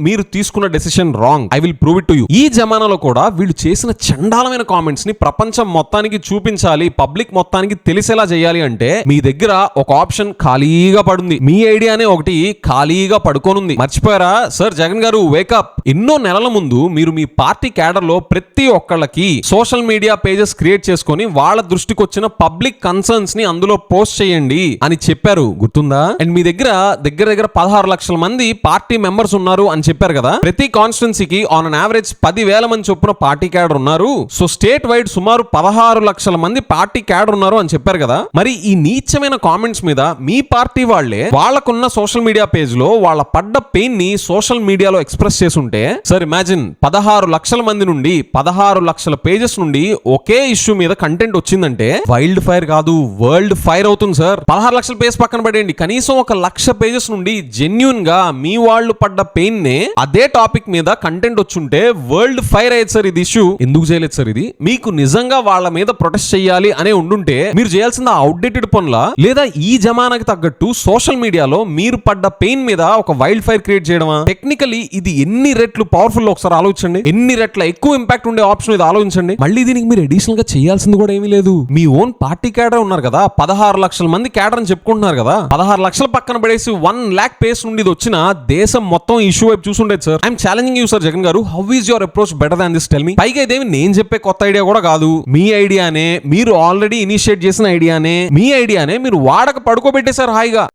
మీరు తీసుకున్న decision wrong. I will prove it to you. ఈ జమానాలో కూడా వీళ్ళు చేసిన చండాలమైన కామెంట్స్ ని ప్రపంచం మొత్తానికి చూపించాలి, పబ్లిక్ మొత్తానికి తెలిసేలా చేయాలి అంటే మీ దగ్గర ఒక ఆప్షన్ ఖాళీగా పడుంది. మీ ఐడియానే ఒకటి ఖాళీగా పడుకోనుంది. మర్చిపోయారా? సార్ జగన్ గారు వేకప్. ఎన్నో నెలల ముందు మీరు మీ పార్టీ క్యాడర్ లో ప్రతి ఒక్కళ్ళకి సోషల్ మీడియా పేజెస్ క్రియేట్ చేసుకొని వాళ్ళ దృష్టికి వచ్చిన పబ్లిక్ కన్సర్న్స్ ని అందులో పోస్ట్ చేయండి అని చెప్పారు, గుర్తుందా? అండ్ మీ దగ్గర 16 లక్షల మంది పార్టీ మెంబర్స్ ఉన్నారు అని చెప్పారు కదా. ప్రతి కాన్స్టిట్యున్సీకి ఆన్ అన్ యావరేజ్ 10,000 మంది చొప్పున పార్టీ క్యాడర్ ఉన్నారు. సో స్టేట్ వైడ్ సుమారు 16 లక్షల మంది పార్టీ క్యాడర్ ఉన్నారు అని చెప్పారు కదా. మరి ఈ నీచమైన కామెంట్స్ మీద మీ పార్టీ వాళ్లే వాళ్ళకున్న సోషల్ మీడియా పేజ్ లో వాళ్ళ పడ్డ పెయిన్ ని సోషల్ మీడియాలో ఎక్స్ప్రెస్ చేసుంటే, సార్ ఇమాజిన్ 16 లక్షల మంది నుండి 16 లక్షల పేజెస్ నుండి ఒకే ఇష్యూ మీద కంటెంట్ వచ్చిందంటే వైల్డ్ ఫైర్ కాదు, వరల్డ్ ఫైర్ అవుతుంది సార్. 16 లక్షల పేజ్ పక్కన పడేయండి, కనీసం 1,00,000 పేజెస్ నుండి జెన్యూన్ గా మీ వాళ్ళు పడ్డ పెయిన్ నే అదే టాపిక్ మీద కంటెంట్ వచ్చుంటే వరల్డ్ ఫైర్ అయ్యేది సార్. ఇది ఇష్యూ ఎందుకు చేయలేదు సార్? ఇది మీకు నిజంగా వాళ్ళ మీద ప్రొటెస్ట్ చేయాలి అనే ఉండుంటే మీరు చేయాల్సిన అవుట్డేటెడ్ పనులా, లేదా ఈ జమానాకి తగ్గట్టు సోషల్ మీడియాలో మీరు పడ్డ పెయిన్ మీద ఒక వైల్డ్ ఫైర్ క్రియేట్ చేయడమా? టెక్నికలీ ఇది ఎన్ని రెట్లు పవర్ఫుల్ ఒకసారి ఆలోచించండి. ఎన్ని రెట్ల ఎక్కువ ఇంపాక్ట్ ఉండే ఆప్షన్ ఇది ఆలోచించండి. మళ్ళీ దీనికి మీరు అడిషనల్ గా చేయాల్సింది కూడా ఏమీ లేదు. మీ ఓన్ పార్టీ క్యాడర్ ఉన్నారు కదా, 16 లక్షల మంది క్యాడర్ అని చెప్పుకుంటున్నారు కదా. 16 లక్షల పక్కన పడేసి 1 lakh పేస్ నుండి ఇది వచ్చిన దేశం మొత్తం ఇష్యూ వైపు చూసుండేది sir. I'm challenging you sir Jagan garu, how is your approach better than this? Tell me. పైగా ఇదేమి నేను చెప్పే కొత్త ఐడియా కూడా కాదు. మీ ఐడియానే, మీరు ఆల్రెడీ ఇనిషియేట్ చేసిన ఐడియానే, మీ ఐడియానే మీరు వాడక పడుకోబెట్టేశారు హాయిగా.